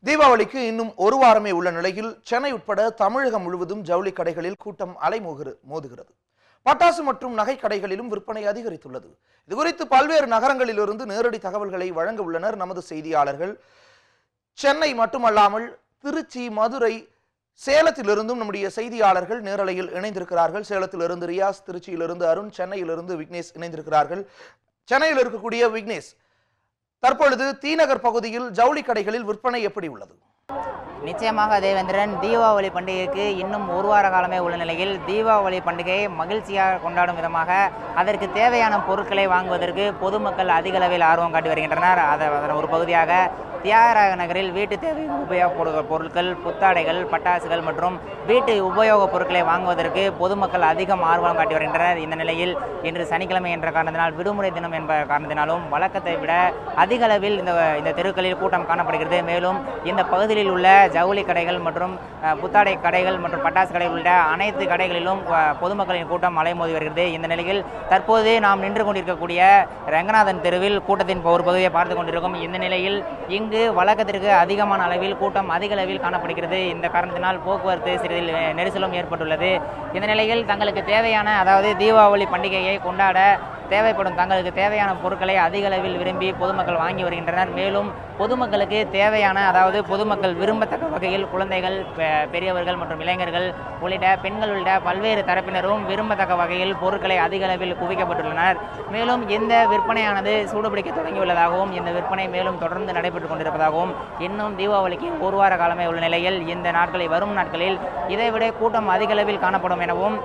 தீபாவளிக்கு இன்னும் ஒரு வாரமே உள்ள நிலையில் சென்னை உட்பட தமிழகம் முழுவதும் ஜவுளி கடைகளில் கூட்டம் மோதுகிறது. பட்டாசு மற்றும் நகை கடைகளிலும் விற்பனை அதிகரித்துள்ளது. இதுகுறித்து பல்வேறு நகரங்களிலிருந்து நேரடி தகவல்களை வழங்க உள்ளனர் நமது செய்தியாளர்கள். சென்னை மட்டுமல்லாமல் திருச்சி, மதுரை, சேலத்திலிருந்தும் நம்முடைய செய்தியாளர்கள் நேரலையில் இணைந்திருக்கிறார்கள். சேலத்திலிருந்து ரியாஸ், திருச்சியிலிருந்து அருண், சென்னையிலிருந்து விக்னேஷ் இணைந்திருக்கிறார்கள். சென்னையில் இருக்கக்கூடிய விக்னேஷ், தற்பொழுது தீநகர் பகுதியில் ஜவுளி கடைகளில் விற்பனை எப்படி உள்ளது? நிச்சயமாக தேவேந்திரன், தீபாவளி பண்டிகைக்கு இன்னும் ஒரு வார காலமே உள்ள நிலையில் தீபாவளி பண்டிகையை மகிழ்ச்சியாக கொண்டாடும் விதமாக அதற்கு தேவையான பொருட்களை வாங்குவதற்கு பொதுமக்கள் அதிக அளவில் ஆர்வம் காட்டி வருகின்றனர். அதன் ஒரு பகுதியாக தியாகராய நகரில் வீட்டு தேவை உபயோக பொருட்கள், புத்தாடைகள், பட்டாசுகள் மற்றும் வீட்டு உபயோகப் பொருட்களை வாங்குவதற்கு பொதுமக்கள் அதிகம் ஆர்வம் காட்டி வருகின்றனர். இந்த நிலையில் இன்று சனிக்கிழமை என்ற காரணத்தினால், விடுமுறை தினம் என்ற காரணத்தினாலும் வழக்கத்தை விட அதிக அளவில் இந்த தெருக்களில் கூட்டம் காணப்படுகிறது. மேலும் இந்த பகுதியில் உள்ள ஜவுளி கடைகள் மற்றும் புத்தாடை கடைகள் மற்றும் பட்டாசு கடைகள் உள்ள அனைத்து கடைகளிலும் பொதுமக்களின் கூட்டம் அலைமோதி வருகிறது. இந்த நிலையில் தற்போது நாம் நின்று கொண்டிருக்கக்கூடிய ரங்கநாதன் தெருவில் கூட்டத்தின் ஒரு பகுதியை பார்த்து கொண்டிருக்கும். இந்த நிலையில் இங்கு வழக்கத்திற்கு அதிகமான அளவில் கூட்டம் அதிக அளவில் காணப்படுகிறது. இந்த காரணத்தினால் போக்குவரத்து சிறிது நெரிசலும் ஏற்பட்டுள்ளது. இந்த நிலையில் தங்களுக்கு தேவையான, அதாவது தீபாவளி பண்டிகையை கொண்டாட தேவைப்படும் தங்களுக்கு தேவையான பொருட்களை அதிக அளவில் விரும்பி பொதுமக்கள் வாங்கி வருகின்றனர். மேலும் பொதுமக்களுக்கு தேவையான, அதாவது பொதுமக்கள் விரும்பத்தக்க வகையில் குழந்தைகள், பெரியவர்கள் மற்றும் இளைஞர்கள் உள்ளிட்ட பெண்கள் உள்ளிட்ட பல்வேறு தரப்பினரும் விரும்பத்தக்க வகையில் பொருட்களை அதிக அளவில் குவிக்கப்பட்டுள்ளனர். மேலும் இந்த விற்பனையானது சூடுபிடிக்க தொடங்கியுள்ளதாகவும் இந்த விற்பனை மேலும் தொடர்ந்து நடைபெற்றுக் கொண்டிருப்பதாகவும், இன்னும் தீபாவளிக்கு ஒரு வார காலமே உள்ள நிலையில் இந்த நாட்களில், வரும் நாட்களில் இதைவிட கூட்டம் அதிக அளவில் காணப்படும் எனவும்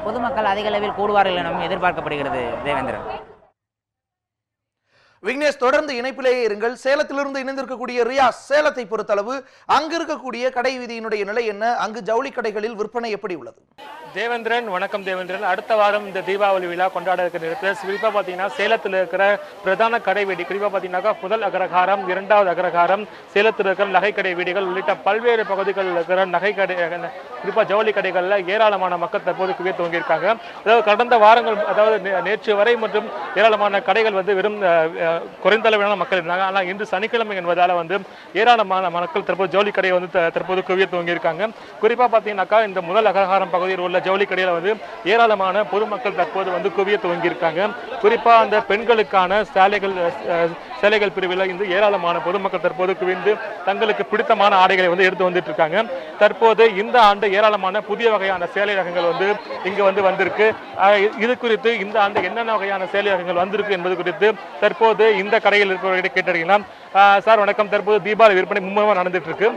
பொதுமக்கள் அதிக அளவில் கூடுவார்கள் எனவும் எதிர்பார்க்கப்படுகிறது. தேவேந்திரன். விக்னேஷ், தொடர்ந்து இணைப்பிலேயே இருங்கள். சேலத்திலிருந்து இணைந்திருக்கக்கூடிய ரியாஸ், சேலத்தை பொறுத்தளவு அங்கு இருக்கக்கூடிய கடை வீதியினுடைய நிலை என்ன? அங்கு ஜவுளி கடைகளில் விற்பனை எப்படி உள்ளது? தேவேந்திரன், வணக்கம் தேவேந்திரன். அடுத்த வாரம் இந்த தீபாவளி விழா கொண்டாட இருக்கிற நேரத்தில் குறிப்பாக பார்த்தீங்கன்னா சேலத்தில் இருக்கிற பிரதான கடை வீதி, குறிப்பாக பார்த்தீங்கன்னாக்கா முதல் அகரகாரம், இரண்டாவது அகரகாரம், சேலத்தில் இருக்கிற நகை கடை வீடுகள் உள்ளிட்ட பல்வேறு பகுதிகளில் இருக்கிற நகை கடை, குறிப்பாக ஜவுளி கடைகளில் ஏராளமான மக்கள் தற்போது குவிய துவங்கியிருக்காங்க. அதாவது கடந்த வாரங்கள், அதாவது நேற்று வரை மற்றும் ஏராளமான கடைகள் வெறும் குறைந்த அளவிலான மக்கள் இருந்தாங்க. ஆனால் இன்று சனிக்கிழமை என்பதால் ஏராளமான மக்கள் தற்போது ஜவுளி கடையை தற்போது குவிய துவங்கியிருக்காங்க. குறிப்பாக பார்த்தீங்கன்னாக்கா இந்த முதல் அகரகாரம் பகுதியில் உள்ள ஜவுளி கடையில் ஏராளமான பொதுமக்கள் தற்போது குவிய துவங்கியிருக்காங்க. குறிப்பாக அந்த பெண்களுக்கான சேலைகள் பிரிவில் ஏராளமான பொதுமக்கள் தற்போது குவிந்து தங்களுக்கு பிடித்தமான ஆடைகளை எடுத்து வந்துட்டு இருக்காங்க. தற்போது இந்த ஆண்டு ஏராளமான புதிய வகையான சேலை ரகங்கள் இங்கு வந்திருக்கு. இது குறித்து இந்த ஆண்டு என்னென்ன வகையான சேலை ரகங்கள் வந்திருக்கு என்பது குறித்து தற்போது இந்த கடையில் இருப்பவர்கிட்ட கேட்டறியலாம். சார் வணக்கம். தற்போது தீபாவளி விற்பனை மும்முரமாக நடந்துட்டு இருக்கு.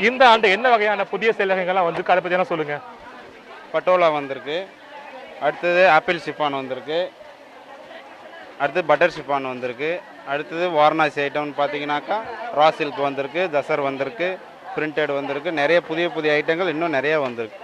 இந்த ஆண்டு என்ன வகையான புதிய சேலை ரகங்கள்லாம் வந்திருக்கு, அதை பத்தி என்ன சொல்லுங்க? பட்டோலா வந்திருக்கு, அடுத்தது ஆப்பிள் ஷிஃபான் வந்திருக்கு, அடுத்து பட்டர் ஷிஃபான் வந்திருக்கு, அடுத்தது வாரணாசி ஐட்டம்னு பார்த்தீங்கன்னாக்கா ரா சில்க் வந்திருக்கு, தசர் வந்திருக்கு, பிரிண்டட் வந்திருக்கு, நிறைய புதிய ஐட்டங்கள் இன்னும் நிறைய வந்திருக்கு.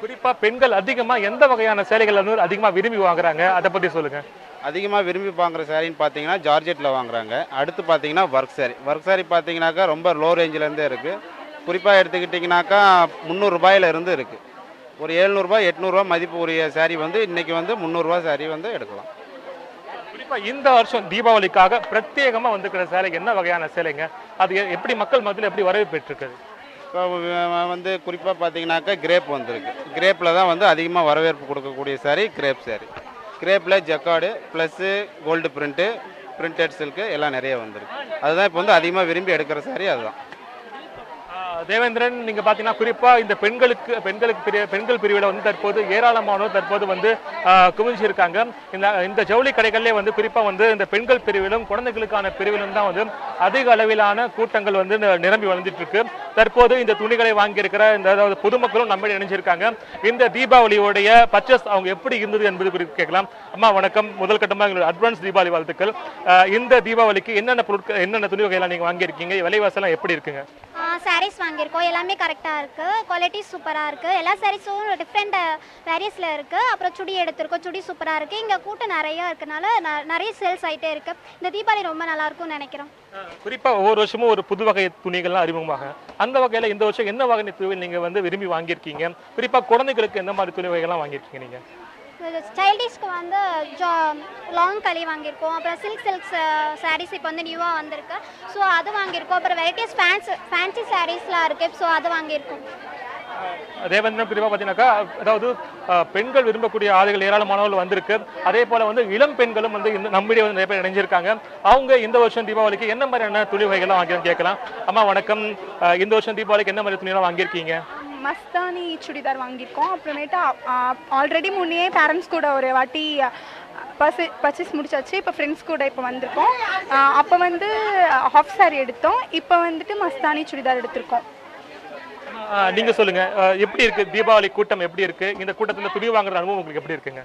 குறிப்பாக பெண்கள் அதிகமாக எந்த வகையான சேலைகள் அதிகமாக விரும்பி வாங்குறாங்க, அதை பற்றி சொல்லுங்க. அதிகமாக விரும்பி வாங்குற சாரின்னு பார்த்தீங்கன்னா ஜார்ஜெட்டில் வாங்குறாங்க. அடுத்து பார்த்தீங்கன்னா ஒர்க் சாரி பார்த்தீங்கன்னாக்கா ரொம்ப லோ ரேஞ்சிலேருந்தே இருக்குது. குறிப்பாக எடுத்துக்கிட்டிங்கனாக்கா 300 ரூபாயிலிருந்து இருக்குது. ஒரு 700 800 மதிப்பு உரிய சாரி இன்னைக்கு 300 சாரி எடுக்கலாம். குறிப்பாக இந்த வருஷம் தீபாவளிக்காக பிரத்யேகமாக வந்துக்கிற சேலை என்ன வகையான சேலைங்க? அது எப்படி மக்கள் மத்தியில் எப்படி வரவேற்பு பெற்றிருக்குது? இப்போ குறிப்பாக பார்த்தீங்கன்னாக்கா கிரேப் வந்திருக்கு. கிரேப்பில் தான் அதிகமாக வரவேற்பு கொடுக்கக்கூடிய சாரி கிரேப் சாரி. கிரேப்பில் jacquard plus gold printed silk எல்லாம் நிறைய வந்திருக்கு. அதுதான் இப்போ அதிகமாக விரும்பி எடுக்கிற சாரி அதுதான். தேவேந்திரன், நீங்க பாத்தீங்கன்னா குறிப்பா இந்த பெண்கள் பிரிவில் தற்போது ஏராளமானோர் தற்போது குவிஞ்சிருக்காங்க. இந்த ஜவுளி கடைகளிலே குறிப்பா இந்த பெண்கள் பிரிவிலும் குழந்தைகளுக்கான பிரிவிலும் தான் அதிக அளவிலான கூட்டங்கள் நிரம்பி வளர்ந்துட்டு இருக்கு. தற்போது இந்த துணிகளை வாங்கியிருக்கிற இந்த பொதுமக்களும் நம்ம இணைஞ்சிருக்காங்க. இந்த தீபாவளியோடைய பர்ச்சேஸ் அவங்க எப்படி இருந்தது என்பது குறித்து கேட்கலாம். அம்மா வணக்கம். முதல் கட்டமாக எங்களோட அட்வான்ஸ் தீபாவளி வாழ்த்துக்கள். இந்த தீபாவளிக்கு என்னென்ன பொருட்கள், என்னென்ன துணி வகையெல்லாம் நீங்க வாங்கியிருக்கீங்க? விலைவாசலாம் எப்படி இருக்குங்க? சாரீஸ் வாங்கியிருக்கோம். எல்லாமே கரெக்டாக இருக்குது. குவாலிட்டி சூப்பராக இருக்குது. எல்லா சாரீஸும் டிஃப்ரெண்ட் வேரியஸில் இருக்குது. அப்புறம் சுடி எடுத்திருக்கோம். சுடி சூப்பராக இருக்குது. இங்கே கூட்டம் நிறையா இருக்கனால நிறைய சேல்ஸ் ஆகிட்டே இருக்குது. இந்த தீபாவளி ரொம்ப நல்லாயிருக்கும்னு நினைக்கிறோம். குறிப்பாக ஒவ்வொரு வருஷமும் ஒரு புது வகை துணிகள்லாம் அறிமுகமாக, அந்த வகையில் இந்த வருஷம் என்ன வகை துணிகள் நீங்கள் விரும்பி வாங்கியிருக்கீங்க? குறிப்பாக குழந்தைகளுக்கு எந்த மாதிரி துணி வகைகள்லாம் வாங்கியிருக்கீங்க நீங்கள்? சைல்டிஷ்க்கு வந்து லாங் களி வாங்கியிருக்கோம். அப்புறம் சில்க் சாரீஸ் இப்போ வந்து நியூவாக வந்திருக்கு. ஸோ அது வாங்கியிருக்கோம். அப்புறம் வெரைட்டிஸ் ஃபேன்சி சாரீஸ்லாம் இருக்குது. ஸோ அது வாங்கியிருக்கோம். தேவேந்திரன் குறிப்பாக பார்த்தீங்கன்னாக்கா அதாவது பெண்கள் விரும்பக்கூடிய ஆடைகள் ஏராளமானவர்கள் வந்திருக்கு. அதே போல வந்து இளம் பெண்களும் வந்து இந்த நம்மிடையே வந்து நிறைய பேர் இணைஞ்சிருக்காங்க. அவங்க இந்த வருஷம் தீபாவளிக்கு என்ன மாதிரியான துணி வகைகள்லாம் வாங்கியிருக்கோம் கேட்கலாம். அம்மா வணக்கம். இந்த வருஷம் தீபாவளிக்கு என்ன மாதிரி துணியெல்லாம் வாங்கியிருக்கீங்க? மஸ்தானி சுடிதார் வாங்கியிருக்கோம். அப்புறமேட்டு ஆல்ரெடி முன்னே பேரண்ட்ஸ் கூட ஒரு வாட்டி பர்ச்சேஸ் முடிச்சாச்சு. இப்போ ஃப்ரெண்ட்ஸ் கூட இப்போ வந்திருக்கோம். அப்போ வந்து ஹாஃப் சாரி எடுத்தோம். இப்போ வந்துட்டு மஸ்தானி சுடிதார் எடுத்திருக்கோம். நீங்க சொல்லுங்க, எப்படி இருக்கு தீபாவளி கூட்டம்? எப்படி இருக்கு இந்த கூட்டத்துல துணி வாங்குற அனுபவம் உங்களுக்கு எப்படி இருக்குங்க?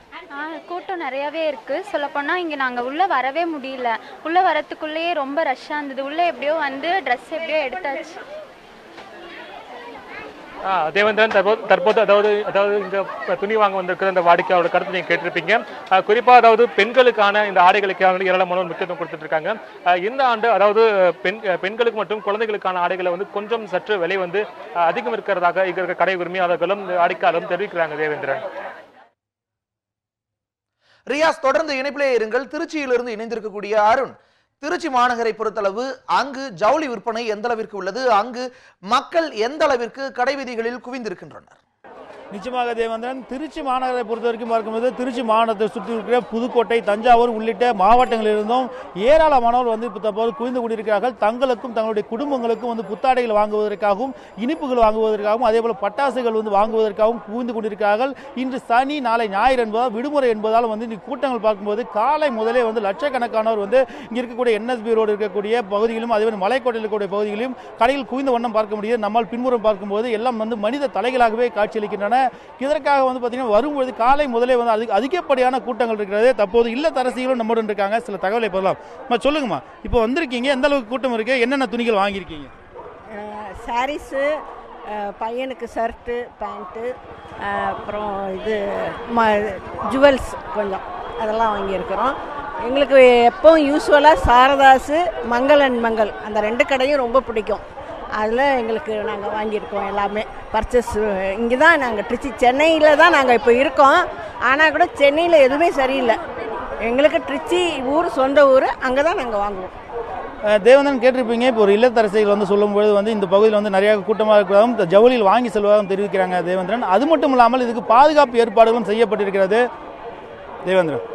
கூட்டம் நிறையவே இருக்கு. சொல்லப்போனால் இங்கே நாங்கள் உள்ளே வரவே முடியல. உள்ளே வரத்துக்குள்ளேயே ரொம்ப ரஷ்ஷாக இருந்தது. உள்ளே எப்படியோ வந்து ட்ரெஸ் எப்படியோ எடுத்தாச்சு. தேவேந்திரன், தற்போது அதாவது இந்த துணி வாங்க வந்திருக்கிற இந்த வாடிக்கையாளரோட கருத்து நீங்க கேட்டிருப்பீங்க. குறிப்பா அதாவது பெண்களுக்கான இந்த ஆடைகளுக்கு ஏராளமான முக்கியத்துவம் கொடுத்துட்டு இருக்காங்க. இந்த ஆண்டு அதாவது பெண்களுக்கு மற்றும் குழந்தைகளுக்கான ஆடைகளை வந்து கொஞ்சம் சற்று விலை வந்து அதிகம் இருக்கிறதாக இங்க இருக்க கடை உரிமையாளர்களும் வாடிக்கையாளரும் தெரிவிக்கிறாங்க. தேவேந்திரன், ரியாஸ், தொடர்ந்து இணைப்பிலே இருங்கள். திருச்சியிலிருந்து இணைந்திருக்கக்கூடிய அருண், திருச்சி மாநகரை பொறுத்தளவு அங்கு ஜவுளி விற்பனை எந்த அளவிற்கு உள்ளது? அங்கு மக்கள் எந்த அளவிற்கு கடை வீதிகளில் குவிந்திருக்கின்றனர்? நிச்சயமாக தேவேந்திரன், திருச்சி மாநகரை பொறுத்த வரைக்கும் பார்க்கும்போது திருச்சி மாநகரத்தை சுற்றி இருக்கிற புதுக்கோட்டை, தஞ்சாவூர் உள்ளிட்ட மாவட்டங்களிலிருந்தும் ஏராளமானவர் வந்து இப்போ தற்போது குவிந்து கொண்டிருக்கிறார்கள். தங்களுக்கும் தங்களுடைய குடும்பங்களுக்கும் வந்து புத்தாடைகள் வாங்குவதற்காகவும் இனிப்புகள் வாங்குவதற்காகவும் அதே போல் பட்டாசுகள் வந்து வாங்குவதற்காகவும் குவிந்து கொண்டிருக்கிறார்கள். இன்று சனி, நாளை ஞாயிறு என்பதால் விடுமுறை என்பதால் வந்து இந்த கூட்டங்கள் பார்க்கும்போது காலை முதலே வந்து லட்சக்கணக்கானவர் வந்து இங்கே இருக்கக்கூடிய NSB ரோடு இருக்கக்கூடிய பகுதிகளிலும் அதே போல் மலைக்கோட்டையில் இருக்கக்கூடிய பகுதிகளிலும் கடைகள் குவிந்த வண்ணம் பார்க்க முடியுது. நம்மால் பின்புறம் பார்க்கும்போது எல்லாம் வந்து மனித தலைகளாகவே காட்சியளிக்கின்றன. இதற்காக வந்து பார்த்தீங்கன்னா வரும்பொழுது காலை முதலே வந்து அதிகப்படியான கூட்டங்கள் இருக்கிறது. தற்போது இல்லத்தரசிகளும் நம்முடன் இருக்காங்க. சில தகவலை பெறலாம். சொல்லுங்கம்மா, இப்போ வந்திருக்கீங்க, எந்த அளவுக்கு கூட்டம் இருக்கு? என்னென்ன துணிகள் வாங்கியிருக்கீங்க? சாரீஸு, பையனுக்கு ஷர்ட்டு, பேண்ட்டு, அப்புறம் இது ஜுவல்ஸ் கொஞ்சம் அதெல்லாம் வாங்கியிருக்கிறோம். எங்களுக்கு எப்போவும் யூஸ்வலாக சாரதாஸு, மங்கள் அண்ட் மங்கள் அந்த 2 கடையும் ரொம்ப பிடிக்கும். அதில் எங்களுக்கு நாங்கள் வாங்கியிருக்கோம் எல்லாமே பர்ச்சேஸ். இங்கே தான் நாங்கள் திருச்சி, சென்னையில் தான் நாங்கள் இப்போ இருக்கோம். ஆனால் கூட சென்னையில் எதுவுமே சரியில்லை. எங்களுக்கு திருச்சி ஊர், சொந்த ஊர், அங்கே தான் நாங்கள் வாங்குவோம். தேவேந்திரன், கேட்டிருப்பீங்க, இப்போ ஒரு இல்லத்தரசிகள் வந்து சொல்லும்போது வந்து இந்த பகுதியில் வந்து நிறைய கூட்டமாக இருக்கிறதாகவும் ஜவுளியில் வாங்கி செல்வதாகவும் தெரிவிக்கிறாங்க தேவேந்திரன். அது மட்டும் இல்லாமல் இதுக்கு பாதுகாப்பு ஏற்பாடுகளும் செய்யப்பட்டிருக்கிறது. தேவேந்திரன்,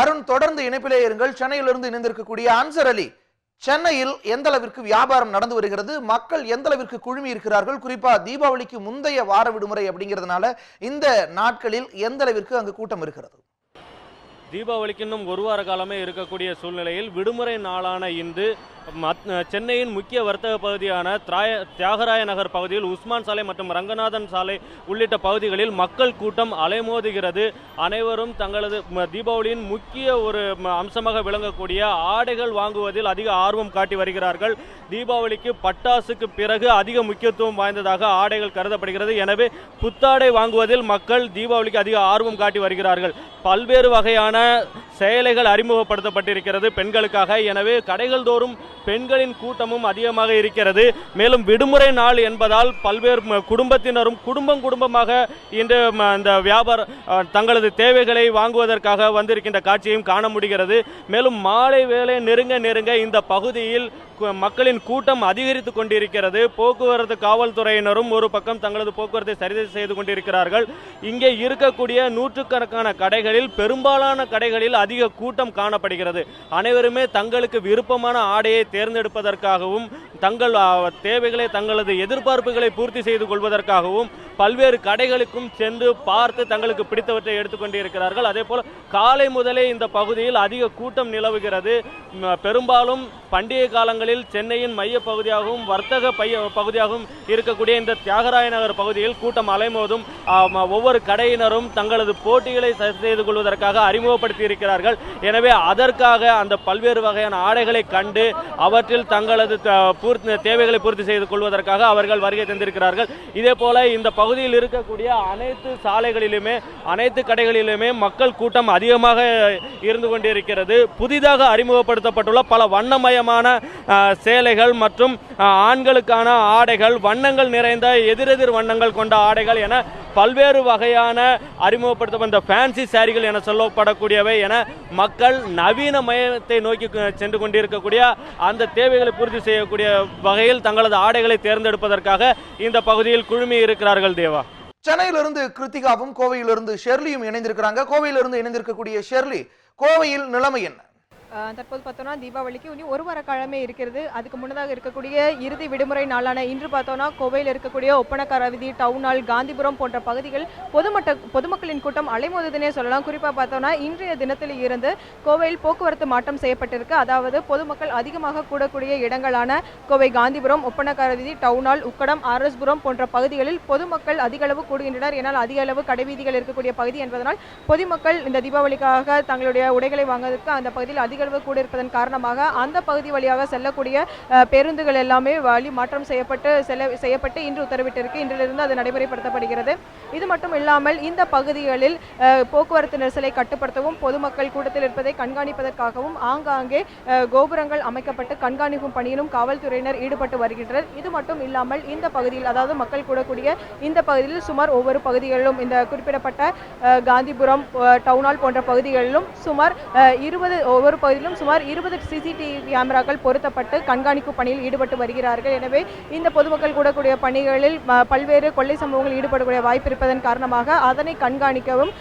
அருண், தொடர்ந்து இணைப்பிலே இருங்கள். சென்னையிலிருந்து இணைந்திருக்கக்கூடிய அன்சர் அலி, சென்னையில் எந்த அளவிற்கு வியாபாரம் நடந்து வருகிறது? மக்கள் எந்த அளவிற்கு குழுமி இருக்கிறார்கள்? குறிப்பா தீபாவளிக்கு முந்தைய வார விடுமுறை அப்படிங்கிறதுனால இந்த நாட்களில் எந்த அளவிற்கு அங்கு கூட்டம் இருக்கிறது? தீபாவளிக்கு இன்னும் ஒரு வார காலமே இருக்கக்கூடிய சூழ்நிலையில் விடுமுறை நாளான இன்று சென்னையின் முக்கிய வர்த்தக பகுதியான தியாகராய நகர் பகுதியில் உஸ்மான் சாலை மற்றும் ரங்கநாதன் சாலை உள்ளிட்ட பகுதிகளில் மக்கள் கூட்டம் அலைமோதுகிறது. அனைவரும் தங்களது தீபாவளியின் முக்கிய ஒரு அம்சமாக விளங்கக்கூடிய ஆடைகள் வாங்குவதில் அதிக ஆர்வம் காட்டி வருகிறார்கள். தீபாவளிக்கு பட்டாசுக்கு பிறகு அதிக முக்கியத்துவம் வாய்ந்ததாக ஆடைகள் கருதப்படுகிறது. எனவே புத்தாடை வாங்குவதில் மக்கள் தீபாவளிக்கு அதிக ஆர்வம் காட்டி வருகிறார்கள். பல்வேறு வகையான சேலைகள் அறிமுகப்படுத்தப்பட்டிருக்கிறது பெண்களுக்காக. எனவே கடைகள் தோறும் பெண்களின் கூட்டமும் அதிகமாக இருக்கிறது. மேலும் விடுமுறை நாள் என்பதால் பல்வேறு குடும்பத்தினரும் குடும்பமாக இன்று இந்த வியாபார தங்களது தேவைகளை வாங்குவதற்காக வந்திருக்கின்ற காட்சியையும் காண முடிகிறது. மேலும் மாலை வேளை நெருங்க இந்த பகுதியில் மக்களின் கூட்டம் அதிகரித்து கொண்டிருக்கிறது. போக்குவரத்து காவல்துறையினரும் ஒரு பக்கம் தங்களது போக்குவரத்தை சரி செய்து கொண்டிருக்கிறார்கள். இங்கே இருக்கக்கூடிய நூற்றுக்கணக்கான கடைகளில் பெரும்பாலான கடைகளில் அதிக கூட்டம் காணப்படுகிறது. அனைவருமே தங்களுக்கு விருப்பமான ஆடையை தேர்ந்தெடுப்பதற்காகவும் தங்கள் தேவைகளை, தங்களது எதிர்பார்ப்புகளை பூர்த்தி செய்து கொள்வதற்காகவும் பல்வேறு கடைகளுக்கும் சென்று பார்த்து தங்களுக்கு பிடித்தவற்றை எடுத்துக்கொண்டிருக்கிறார்கள். அதே போல காலை முதலே இந்த பகுதியில் அதிக கூட்டம் நிலவுகிறது. பெரும்பாலும் பண்டிகை காலங்களில் சென்னையின் மைய பகுதியாகவும் வர்த்தக பகுதியாகவும் இருக்கக்கூடிய இந்த தியாகராய நகர் பகுதியில் கூட்டம் அலைமோதும். ஒவ்வொரு கடையினரும் தங்களது போட்டிகளை சரி செய்து கொள்வதற்காக அறிமுகப்படுத்தி இருக்கிறார்கள். எனவே அதற்காக அந்த பல்வேறு வகையான ஆடைகளை கண்டு அவற்றில் தங்களது தேவைகளை பூர்த்தி செய்து கொள்வதற்காக அவர்கள் வருகை தந்திருக்கிறார்கள். இதே போல இந்த பகுதி பகுதியில் இருக்கக்கூடிய அனைத்து சாலைகளிலுமே அனைத்து கடைகளிலுமே மக்கள் கூட்டம் அதிகமாக இருந்து கொண்டிருக்கிறது. புதிதாக அறிமுகப்படுத்தப்பட்டுள்ள பல வண்ணமயமான சேலைகள் மற்றும் ஆண்களுக்கான ஆடைகள், வண்ணங்கள் நிறைந்த எதிரெதிர் வண்ணங்கள் கொண்ட ஆடைகள் என பல்வேறு வகையான அறிமுகப்படுத்தப்பட்ட ஃபேன்சி சாரிகள் என சொல்லப்படக்கூடியவை என மக்கள் நவீனமயத்தை நோக்கி சென்று கொண்டிருக்கக்கூடிய அந்த தேவைகளை பூர்த்தி செய்யக்கூடிய வகையில் தங்களது ஆடைகளை தேர்ந்தெடுப்பதற்காக இந்த பகுதியில் குழுமி இருக்கிறார்கள். தேவா, சென்னையிலிருந்து கிருத்திகாவும் கோவையிலிருந்து ஷெர்லியும் இணைந்திருக்கிறாங்க. கோவையிலிருந்து இணைந்திருக்கக்கூடிய ஷெர்லி, கோவையில் நிலைமை என்ன? தற்போது பார்த்தோன்னா தீபாவளிக்கு இனி ஒரு வார காலமே இருக்கிறது. அதுக்கு முன்னதாக இருக்கக்கூடிய இறுதி விடுமுறை நாளான இன்று பார்த்தோன்னா கோவையில் இருக்கக்கூடிய ஒப்பனக்கார வீதி, டவுன் ஹால், காந்திபுரம் போன்ற பகுதிகள் பொதுமக்களின் கூட்டம் அலைமோதுதுன்னே சொல்லலாம். குறிப்பாக பார்த்தோன்னா இன்றைய தினத்தில் இருந்து கோவையில் போக்குவரத்து மாற்றம் செய்யப்பட்டிருக்கு. அதாவது பொதுமக்கள் அதிகமாக கூடக்கூடிய இடங்களான கோவை காந்திபுரம், ஒப்பனக்கார வீதி, டவுன் ஹால், உக்கடம், ஆர்எஸ்புரம் போன்ற பகுதிகளில் பொதுமக்கள் அதிக அளவு கூடுகின்றனர். ஏனால் அதிக அளவு கடைவீதிகள் இருக்கக்கூடிய பகுதி என்பதனால் பொதுமக்கள் இந்த தீபாவளிக்காக தங்களுடைய உடைகளை வாங்குவதற்கு அந்த பகுதியில் அதிக அளவு கூட இருப்பதன் காரணமாக அந்த பகுதி வழியாக செல்லக்கூடிய பேருந்துகள் எல்லாமே வழி மாற்றம் செய்யப்பட்டு இன்று உத்தரவிட்டிருக்கு. இன்றிலிருந்து அது நடைமுறைப்படுத்தப்படுகிறது. இது மட்டும் இல்லாமல் இந்த பகுதிகளில் போக்குவரத்து நெரிசலை கட்டுப்படுத்தவும் பொதுமக்கள் கூட்டத்தில் இருப்பதை கண்காணிப்பதற்காகவும் ஆங்காங்கே கோபுரங்கள் அமைக்கப்பட்டு கண்காணிக்கும் பணியிலும் காவல்துறையினர் ஈடுபட்டு வருகின்றனர். இது மட்டும் இல்லாமல் இந்த பகுதியில், அதாவது மக்கள் கூடக்கூடிய இந்த பகுதியில் சுமார் ஒவ்வொரு பகுதிகளிலும் இந்த குறிப்பிடப்பட்ட காந்திபுரம், டவுனால் போன்ற பகுதிகளிலும் சுமார் 20 சிசிடிவி கேமராக்கள் பொருத்தப்பட்டு கண்காணிப்பு பணியில் ஈடுபட்டு வருகிறார்கள். எனவே இந்த பொதுமக்கள் கூடக்கூடிய பணிகளில் பல்வேறு கொள்ளை சம்பவங்கள் ஈடுபடக்கூடிய வாய்ப்பு இருப்பதன் காரணமாக அதனை கண்காணிக்கவும்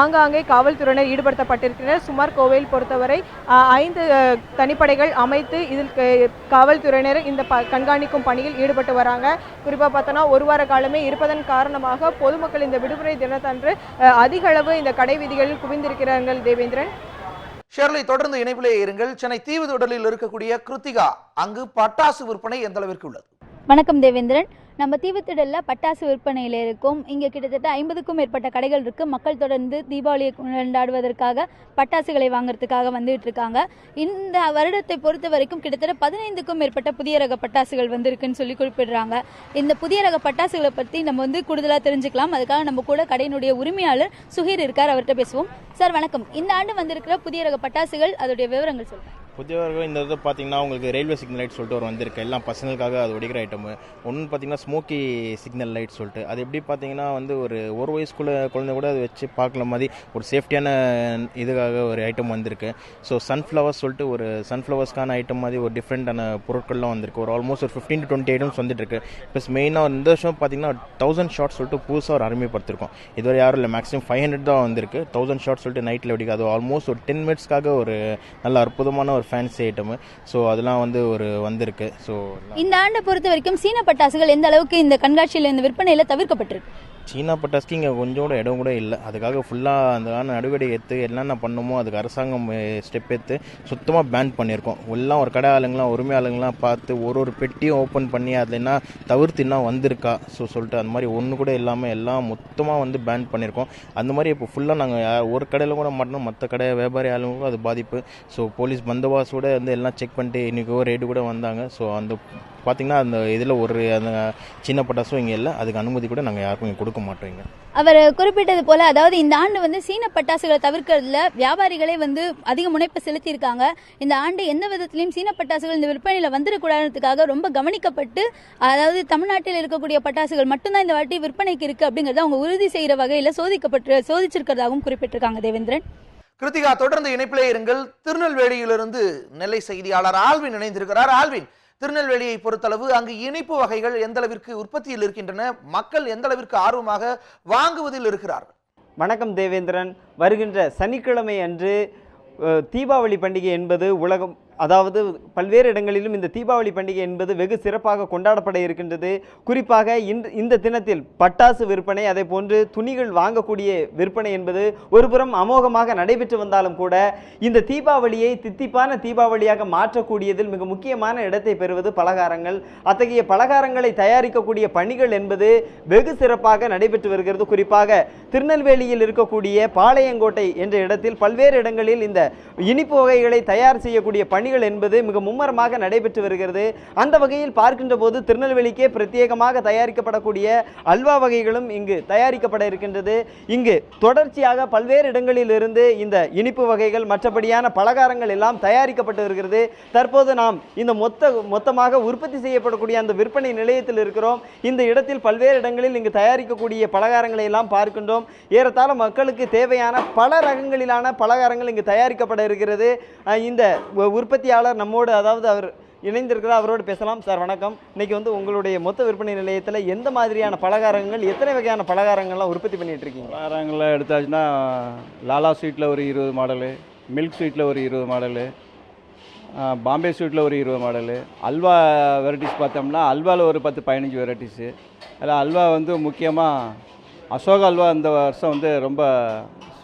ஆங்காங்கே காவல்துறையினர் ஈடுபடுத்தப்பட்டிருக்கிறார். சுமார் கோவையில் பொறுத்தவரை 5 தனிப்படைகள் அமைத்து இதில் காவல்துறையினர் இந்த கண்காணிக்கும் பணியில் ஈடுபட்டு வராங்க. குறிப்பாக பார்த்தோன்னா ஒரு வார காலமே இருப்பதன் காரணமாக பொதுமக்கள் இந்த விடுமுறை தினத்தன்று அதிக அளவு இந்த கடை வீதிகளில் குவிந்திருக்கிறார்கள். தேவேந்திரன், ஷெர்லி, தொடர்ந்து இணைப்பிலே இருங்கள். சென்னை தீவுத்திடலில் இருக்கக்கூடிய கிருத்திகா, அங்கு பட்டாசு விற்பனை எந்த அளவிற்கு உள்ளது? வணக்கம் தேவேந்திரன். நம்ம தீவுத்திடலில் பட்டாசு விற்பனையில் இருக்கும். இங்கே கிட்டத்தட்ட 50க்கும் மேற்பட்ட கடைகள் இருக்குது. மக்கள் தொடர்ந்து தீபாவளியை கொண்டாடுவதற்காக பட்டாசுகளை வாங்குறதுக்காக வந்துட்டு இருக்காங்க. இந்த வருடத்தை பொறுத்த வரைக்கும் கிட்டத்தட்ட 15க்கும் மேற்பட்ட புதிய ரக பட்டாசுகள் வந்திருக்குன்னு சொல்லி குறிப்பிடுறாங்க. இந்த புதிய ரக பட்டாசுகளை பற்றி நம்ம கூடுதலாக தெரிஞ்சுக்கலாம். அதுக்காக நம்ம கூட கடையினுடைய உரிமையாளர் சுஹீர் இருக்கார், அவர்கிட்ட பேசுவோம். சார் வணக்கம். இந்த ஆண்டு வந்திருக்கிற புதிய ரக பட்டாசுகள், அதோடைய விவரங்கள் சொல்லுங்கள். புதியவர்கள் இந்த இது பார்த்தீங்கன்னா உங்களுக்கு ரயில்வே சிக்னல் லைட் சொல்லிட்டு ஒரு வந்திருக்கு. எல்லாம் பசங்களுக்காக அது ஒடிக்கிற ஐட்டமு. ஒன்று பார்த்தீங்கன்னா ஸ்மோக்கி சிக்னல் லைட் சொல்லிட்டு, அது எப்படி பார்த்தீங்கன்னா ஒரு வயசுக்குள்ள குழந்தை கூட அதை வச்சு பார்க்கல மாதிரி ஒரு சேஃப்டியான இதுக்காக ஒரு ஐட்டம் வந்திருக்கு. ஸோ சன்ஃப்ளவர்ஸ் சொல்லிட்டு ஒரு சன்ஃப்ளவர்ஸ்க்கான ஐட்டம் மாதிரி ஒரு டிஃப்ரெண்டான பொருட்கள்லாம் வந்திருக்கு. ஒரு ஆல்மோஸ்ட் ஒரு 15 to 20 ஐட்டம்ஸ் வந்துட்டு இருக்கு. ப்ளஸ் மெயினாக இந்த வருஷம் பார்த்தீங்கன்னா 1000 ஷார்ட்ஸ் சொல்லிட்டு புதுசாக ஒரு அறிமுகப்படுத்திருக்கோம். இதுவரை யாரும் இல்லை, மேக்ஸிமம் 500 தான் வந்திருக்கு. 1000 ஷார்ட்ஸ் சொல்லிட்டு நைட்டில் வெடிக்க, அது ஆல்மோஸ்ட் ஒரு 10 மினிட்ஸ்க்காக ஒரு நல்ல அற்புதமான ஒரு ஃபேன்சி ஐட்டம். ஸோ அதெல்லாம் ஒரு வந்திருக்கு. ஸோ இந்த ஆண்டை பொறுத்த வரைக்கும் சீன பட்டாசுகள் எந்த அளவுக்கு இந்த கண்காட்சியில் இந்த விற்பனையில் தவிர்க்கப்பட்டிருக்கு? சீனா பட்டாசுக்கு இங்கே கொஞ்சம் கூட இடம் கூட இல்லை. அதுக்காக ஃபுல்லாக அந்த நடவடிக்கை எடுத்து என்னென்ன பண்ணுமோ அதுக்கு அரசாங்கம் ஸ்டெப் எடுத்து சுத்தமாக பேன் பண்ணியிருக்கோம். எல்லாம் ஒரு கடை ஆளுங்களாம் உரிமையாளங்களாம் பார்த்து ஒரு பெட்டியும் ஓப்பன் பண்ணி அதில் என்ன தவிர்த்து என்ன வந்திருக்கா சொல்லிட்டு அந்த மாதிரி ஒன்று கூட இல்லாமல் எல்லாம் மொத்தமாக பேன் பண்ணியிருக்கோம். அந்த மாதிரி இப்போ ஃபுல்லாக நாங்கள் ஒரு கடையில் கூட மாட்டோம், மற்ற கடை வியாபாரி ஆளுங்களுக்கும் அது பாதிப்பு. ஸோ போலீஸ் பந்தோபஸ்தோட எல்லாம் செக் பண்ணிட்டு இன்றைக்கோ ரேடு கூட வந்தாங்க. ஸோ அந்த பார்த்தீங்கன்னா அந்த இதில் அந்த சின்ன பட்டாசும் இங்கே இல்லை, அதுக்கு அனுமதி கூட நாங்கள் யாருக்கும் இங்கே கொடுக்க மாட்டோம். அவர் குறிப்பிட்டது போல, அதாவது இந்த ஆண்டு சீன பட்டாசுகளை தவிர்க்கிறதுல வியாபாரிகளே அதிக முனைப்பு செலுத்தியிருக்காங்க. இந்த ஆண்டு எந்த விதத்திலையும் சீன பட்டாசுகள் இந்த விற்பனையில் வந்துடக்கூடாதுக்காக ரொம்ப கவனிக்கப்பட்டு, அதாவது தமிழ்நாட்டில் இருக்கக்கூடிய பட்டாசுகள் மட்டும்தான் இந்த வாட்டி விற்பனைக்கு இருக்கு அப்படிங்கறத அவங்க உறுதி செய்யற வகையில் சோதிச்சிருக்கிறதாகவும் குறிப்பிட்டிருக்காங்க. தேவேந்திரன், கிருத்திகா, தொடர்ந்து இணைப்பிலே இருங்கள். திருநெல்வேலியிலிருந்து நெல்லை செய்தியாளர் ஆல்வின் இணைந்திருக்கிறார். ஆல்வின், திருநெல்வேலியை பொறுத்தளவு அங்கு இனிப்பு வகைகள் எந்த அளவிற்கு உற்பத்தியில் இருக்கின்றன, மக்கள் எந்த அளவிற்கு ஆர்வமாக வாங்குவதில் இருக்கிறார்கள்? வணக்கம் தேவேந்திரன். வருகின்ற சனிக்கிழமை அன்று தீபாவளி பண்டிகை என்பது அதாவது பல்வேறு இடங்களிலும் இந்த தீபாவளி பண்டிகை என்பது வெகு சிறப்பாக கொண்டாடப்பட இருக்கின்றது. குறிப்பாக இந்த தினத்தில் பட்டாசு விற்பனை, அதே போன்று துணிகள் வாங்கக்கூடிய விற்பனை என்பது ஒருபுறம் அமோகமாக நடைபெற்று வந்தாலும் கூட இந்த தீபாவளியை தித்திப்பான தீபாவளியாக மாற்றக்கூடியதில் மிக முக்கியமான இடத்தை பெறுவது பலகாரங்கள். அத்தகைய பலகாரங்களை தயாரிக்கக்கூடிய பணிகள் என்பது வெகு சிறப்பாக நடைபெற்று வருகிறது. குறிப்பாக திருநெல்வேலியில் இருக்கக்கூடிய பாளையங்கோட்டை என்ற இடத்தில் பல்வேறு இடங்களில் இந்த இனிப்பு வகைகளை தயார் செய்யக்கூடிய பணி பணிகள் என்பது மிக மும்மரமாக நடைபெற்று வருகிறது. அந்த வகையில் பார்க்கின்ற போது திருநெல்வேலிக்கே பிரத்யேகமாக தயாரிக்கப்படக்கூடிய அல்வா வகைகளும் இங்கு தயாரிக்கப்பட இருக்கின்றது. இங்கு தொடர்ச்சியாக பல்வேறு இடங்களில் இருந்து இந்த இனிப்பு வகைகள் மற்றபடியான பலகாரங்கள் எல்லாம் தயாரிக்கப்பட்டு வருகிறது. தற்போது நாம் இந்த மொத்தமாக உற்பத்தி செய்யப்படக்கூடிய அந்த விற்பனை நிலையத்தில் இருக்கிறோம். இந்த இடத்தில் பல்வேறு இடங்களில் இங்கு தயாரிக்கக்கூடிய பலகாரங்களை எல்லாம் பார்க்கின்றோம். ஏறத்தாழ மக்களுக்கு தேவையான பல ரகங்களிலான பலகாரங்கள் இங்கு தயாரிக்கப்பட இருக்கிறது. இந்த உற்பத்தியாளர் நம்மோடு, அதாவது அவர் இணைந்திருக்கிறார், அவரோடு பேசலாம். சார் வணக்கம். இன்னைக்கு உங்களுடைய மொத்த விற்பனை நிலையத்தில் எந்த மாதிரியான பலகாரங்கள், எத்தனை வகையான பலகாரங்கள்லாம் உற்பத்தி பண்ணிட்டு இருக்கீங்க? பலகாரங்களை எடுத்தாச்சுன்னா லாலா ஸ்வீட்டில் ஒரு 20 மாடலு, மில்க் ஸ்வீட்டில் ஒரு 20 மாடலு, பாம்பே ஸ்வீட்டில் ஒரு 20 மாடலு, அல்வா வெரைட்டிஸ் பார்த்தோம்னா அல்வாவில் ஒரு 10-15 வெரைட்டிஸு. அதில் அல்வா முக்கியமாக அசோக அல்வா இந்த வருஷம் ரொம்ப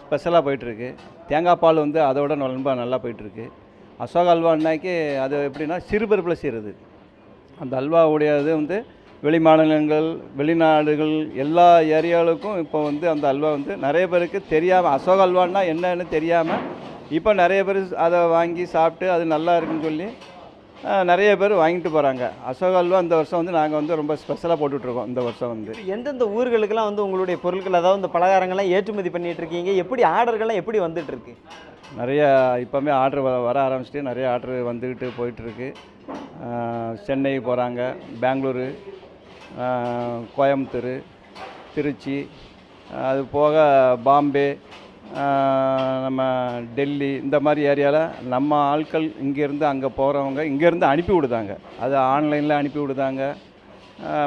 ஸ்பெஷலாக போயிட்டுருக்கு. தேங்காய் பால் அதோட ரொம்ப நல்லா போயிட்டுருக்கு. அசோக அல்வான்னாக்கி அது எப்படின்னா சிறுபருப்பில் செய்கிறது. அந்த அல்வாவுடையது வெளி மாநிலங்கள், வெளிநாடுகள் எல்லா ஏரியாவுக்கும் இப்போ அந்த அல்வா நிறைய பேருக்கு தெரியாமல், அசோக அல்வான்னா என்னன்னு தெரியாமல் இப்போ நிறைய பேர் அதை வாங்கி சாப்பிட்டு அது நல்லா இருக்குன்னு சொல்லி நிறைய பேர் வாங்கிட்டு போகிறாங்க. அசோக அல்வா இந்த வருஷம் நாங்கள் ரொம்ப ஸ்பெஷலாக போட்டுட்ருக்கோம். இந்த வருஷம் எந்தெந்த ஊர்களுக்கெல்லாம் உங்களுடைய பொருட்கள், அதாவது இந்த பலகாரங்கள்லாம் ஏற்றுமதி பண்ணிகிட்டு இருக்கீங்க? எப்படி ஆர்டர்கள்லாம் எப்படி வந்துட்டுருக்கு? நிறைய இப்போவுமே ஆர்டர் வர ஆரம்பிச்சிட்டு நிறைய ஆர்டர் வந்துக்கிட்டு போயிட்டுருக்கு. சென்னை போகிறாங்க, பெங்களூரு, கோயம்புத்தூர், திருச்சி, அது போக பாம்பே, நம்ம டெல்லி, இந்த மாதிரி ஏரியாவில் நம்ம ஆட்கள் இங்கேருந்து அங்கே போகிறவங்க இங்கேருந்து அனுப்பி விடுதாங்க. அது ஆன்லைனில் அனுப்பி விடுதாங்க.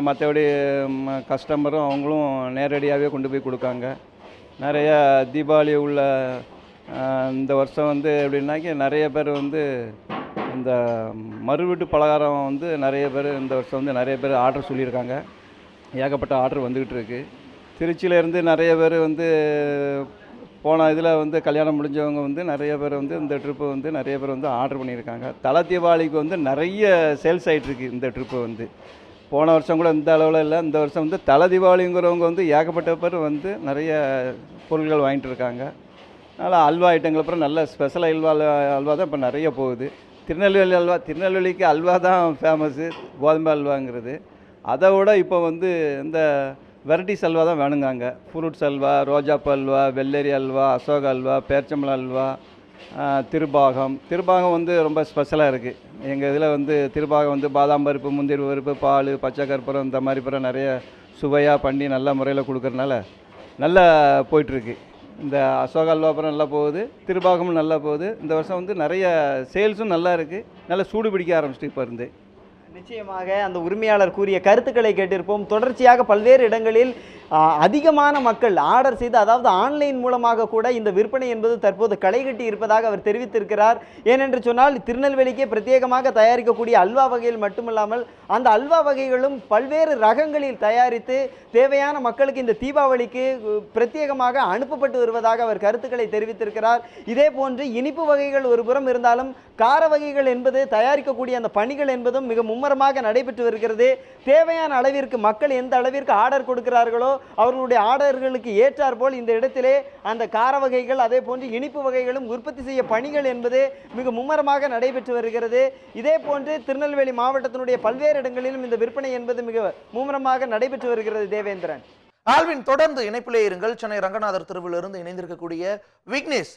மற்றபடி கஸ்டமரும் அவங்களும் நேரடியாகவே கொண்டு போய் கொடுக்காங்க. நிறைய தீபாவளி உள்ள இந்த வருஷம் எப்படின்னாக்கி நிறைய பேர் இந்த மறுவீட்டு பலகாரம் நிறைய பேர் இந்த வருஷம் நிறைய பேர் ஆர்டர் சொல்லியிருக்காங்க. ஏகப்பட்ட ஆர்டர் வந்துக்கிட்டு இருக்குது. திருச்சியிலேருந்து நிறைய பேர் போன இதில் கல்யாணம் முடிஞ்சவங்க நிறைய பேர் இந்த ட்ரிப்பு நிறைய பேர் ஆர்டர் பண்ணியிருக்காங்க. தலை தீபாவளிக்கு நிறைய சேல்ஸ் ஆகிட்டுருக்கு இந்த ட்ரிப்பு. போன வருஷம் கூட இந்த அளவில் இல்லை, இந்த வருஷம் தலை தீபாவளிங்கிறவங்க ஏகப்பட்ட பேர் நிறைய பொருட்கள் வாங்கிட்டு இருக்காங்க. அதனால் அல்வா ஐட்டங்கள் அப்புறம் நல்ல ஸ்பெஷல் அல்வா தான் இப்போ நிறைய போகுது. திருநெல்வேலி அல்வா, திருநெல்வேலிக்கு அல்வா தான் ஃபேமஸ்ஸு, கோதுமை அல்வாங்கிறது. அதை விட இப்போ இந்த வெரைட்டிஸ் அல்வா தான் வேணுங்காங்க. ஃப்ரூட்ஸ் அல்வா, ரோஜாப்பூ அல்வா, வெள்ளரி அல்வா, அசோக அல்வா, பேர்ச்சம்பழம் அல்வா, திருபாகம் ரொம்ப ஸ்பெஷலாக இருக்குது. எங்கள் இதில் திருபாகம் பாதாம் பருப்பு, முந்திரி பருப்பு, பால், பச்சை கற்பூரம், இந்த மாதிரி பிற நிறைய சுவையாக பண்ணி நல்ல முறையில் கொடுக்கறனால நல்லா போயிட்டுருக்கு. இந்த அசோக அல்வா அப்புறம் நல்லா போகுது, திருபாகமும் நல்லா போகுது. இந்த வருஷம் நிறைய சேல்ஸும் நல்லா இருக்குது. நல்லா சூடு பிடிக்க ஆரம்பிச்சிட்டு இப்போ இருந்து. நிச்சயமாக அந்த உரிமையாளர் கூறிய கருத்துக்களை கேட்டிருப்போம். தொடர்ச்சியாக பல்வேறு இடங்களில் அதிகமான மக்கள் ஆர்டர் செய்து, அதாவது ஆன்லைன் மூலமாக கூட இந்த விற்பனை என்பது தற்போது களைகட்டி இருப்பதாக அவர் தெரிவித்திருக்கிறார். ஏனென்று சொன்னால் திருநெல்வேலிக்கே பிரத்யேகமாக தயாரிக்கக்கூடிய அல்வா வகைகள் மட்டுமல்லாமல் அந்த அல்வா வகைகளும் பல்வேறு ரகங்களில் தயாரித்து தேவையான மக்களுக்கு இந்த தீபாவளிக்கு பிரத்யேகமாக அனுப்பப்பட்டு வருவதாக அவர் கருத்துக்களை தெரிவித்திருக்கிறார். இதே போன்று இனிப்பு வகைகள் ஒரு புறம் இருந்தாலும் கார வகைகள் என்பது தயாரிக்கக்கூடிய அந்த பணிகள் என்பதும் மிக மும்மரமாக நடைபெற்று வருகிறது. தேவையான அளவிற்கு மக்கள் எந்த அளவிற்கு ஆர்டர் கொடுக்கிறார்களோ அவர்களுடைய ஆர்டர்களுக்கு ஏற்றார் போல் இந்த இடத்திலே அந்த கார வகைகள் அதே போன்று இனிப்பு வகைகளும் உற்பத்தி செய்ய பணிகள் என்பது மிக மும்மரமாக நடைபெற்று வருகிறது. இதே போன்று திருநெல்வேலி மாவட்டத்தினுடைய பல்வேறு இடங்களிலும் இந்த விற்பனை என்பது மிக மும்முரமாக நடைபெற்று வருகிறது. தேவேந்திரன், ஆல்வின் தொடர்ந்து இணைப்பிலே இருங்கள். சென்னை ரங்கநாதர் தெருவிலிருந்து இணைந்திருக்கக்கூடிய விக்னேஷ்,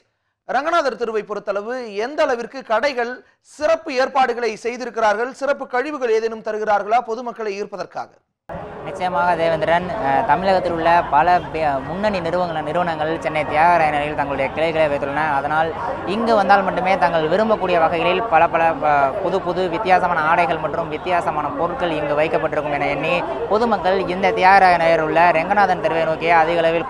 ரங்கநாதர் தெருவை பொறுத்தளவு எந்த அளவிற்கு கடைகள் சிறப்பு ஏற்பாடுகளை செய்திருக்கிறார்கள்? சிறப்பு கழிவுகள் ஏதேனும் தருகிறார்களா பொதுமக்களை ஈர்ப்பதற்காக? நிச்சயமாக தேவேந்திரன், தமிழகத்தில் உள்ள பல முன்னணி நிறுவனங்கள் சென்னை தியாகராய நகரில் தங்களுடைய கிளைகளை வைத்துள்ளன. அதனால் இங்கு வந்தால் மட்டுமே தாங்கள் விரும்பக்கூடிய வகைகளில் பல புது வித்தியாசமான ஆடைகள் மற்றும் வித்தியாசமான பொருட்கள் இங்கு வைக்கப்பட்டிருக்கும் என எண்ணி பொதுமக்கள் இந்த தியாகராய நகரில் உள்ள ரெங்கநாதன் தெருவை நோக்கி அதிக அளவில்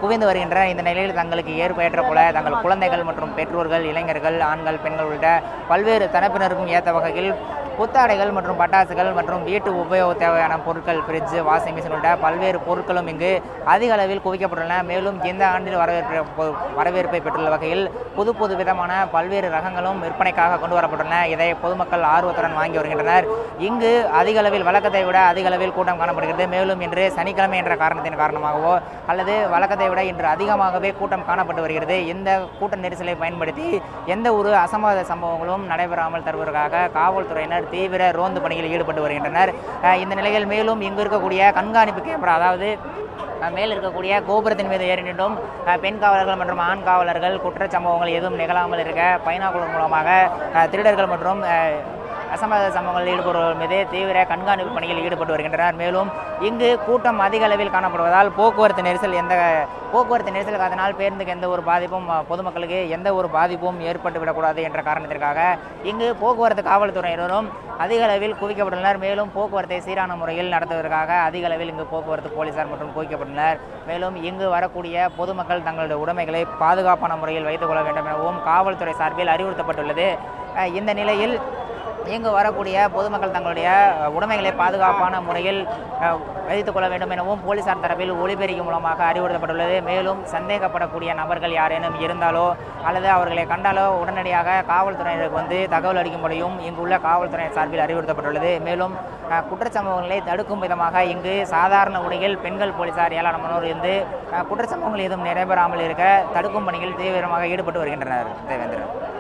குவிந்து வருகின்றனர். இந்த நிலையில் தங்களுக்கு ஏற்பேற்ற போல தங்கள் குழந்தைகள் மற்றும் பெற்றோர்கள், இளைஞர்கள், ஆண்கள், பெண்கள் உள்ளிட்ட பல்வேறு தரப்பினருக்கும் ஏற்ற வகையில் புத்தாடைகள் மற்றும் பட்டாசுகள் மற்றும் வீட்டு உபயோக தேவையான பொருட்கள், ஃப்ரிட்ஜ், வாஷிங் மிஷின் உள்ளிட்ட பல்வேறு பொருட்களும் இங்கு அதிக அளவில் குவிக்கப்பட்டுள்ளன. மேலும் இந்த ஆண்டில் வரவேற்பை பெற்றுள்ள வகையில் புது விதமான பல்வேறு ரகங்களும் விற்பனைக்காக கொண்டு வரப்பட்டுள்ளன. இதை பொதுமக்கள் ஆர்வத்துடன் வாங்கி வருகின்றனர். இங்கு அதிக அளவில் வழக்கத்தை விட அதிக அளவில் கூட்டம் காணப்படுகிறது. மேலும் இன்று சனிக்கிழமை என்ற காரணத்தின் காரணமாகவோ அல்லது வழக்கத்தை விட இன்று அதிகமாகவே கூட்டம் காணப்பட்டு வருகிறது. இந்த கூட்ட நெரிசலை பயன்படுத்தி எந்த ஒரு அசம்பாவித சம்பவங்களும் நடைபெறாமல் தருவதற்காக காவல்துறையினர் தீவிர ரோந்து பணியில் ஈடுபட்டு வருகின்றனர். இந்த நிலையில் மேலும் இங்கு இருக்கக்கூடிய கண்காணிப்பு கேமரா, அதாவது மேல் இருக்கக்கூடிய கோபுரத்தின் மீது ஏறி நின்றும் பெண் காவலர்கள் மற்றும் ஆண் காவலர்கள் குற்றச்சம்பவங்கள் எதுவும் நிகழாமல் இருக்க பைனாகுலர் மூலமாக திருடர்கள் மற்றும் அசம்பாவித சம்பவங்களில் ஈடுபடுவோர் மீது தீவிர கண்காணிப்பு பணியில் ஈடுபட்டு வருகின்றனர். மேலும் இங்கு கூட்டம் அதிக அளவில் காணப்படுவதால் போக்குவரத்து நெரிசல் அதனால் பேருந்துக்கு எந்த ஒரு பாதிப்பும், பொதுமக்களுக்கு எந்த ஒரு பாதிப்பும் ஏற்பட்டுவிடக்கூடாது என்ற காரணத்திற்காக இங்கு போக்குவரத்து காவல்துறையினரும் அதிக அளவில் குவிக்கப்பட்டுள்ளனர். மேலும் போக்குவரத்தை சீரான முறையில் நடத்துவதற்காக அதிக அளவில் இங்கு போக்குவரத்து போலீசார் மற்றும் குவிக்கப்பட்டுள்ளனர். மேலும் இங்கு வரக்கூடிய பொதுமக்கள் தங்களுடைய உடைமைகளை பாதுகாப்பான முறையில் வைத்துக் கொள்ள வேண்டும் எனவும் காவல்துறை சார்பில் அறிவுறுத்தப்பட்டுள்ளது. இந்த நிலையில் இங்கு வரக்கூடிய பொதுமக்கள் தங்களுடைய உடைமைகளை பாதுகாப்பான முறையில் வைத்துக் கொள்ள வேண்டும் எனவும் போலீசார் தரப்பில் ஒலிபெருக்கி மூலமாக அறிவுறுத்தப்பட்டுள்ளது. மேலும் சந்தேகப்படக்கூடிய நபர்கள் யாரேனும் இருந்தாலோ அல்லது அவர்களை கண்டாலோ உடனடியாக காவல்துறையினருக்கு வந்து தகவல் அளிக்கும்படியும் இங்குள்ள காவல்துறை சார்பில் அறிவுறுத்தப்பட்டுள்ளது. மேலும் குற்றச்சம்பவங்களை தடுக்கும் விதமாக இங்கு சாதாரண உடையில் பெண்கள் போலீசார் ஏராளமானோர் இருந்து குற்றச்சம்பவங்கள் எதுவும் நடைபெறாமல் இருக்க தடுக்கும் பணியில் தீவிரமாக ஈடுபட்டு வருகின்றனர். தேவேந்திரன்.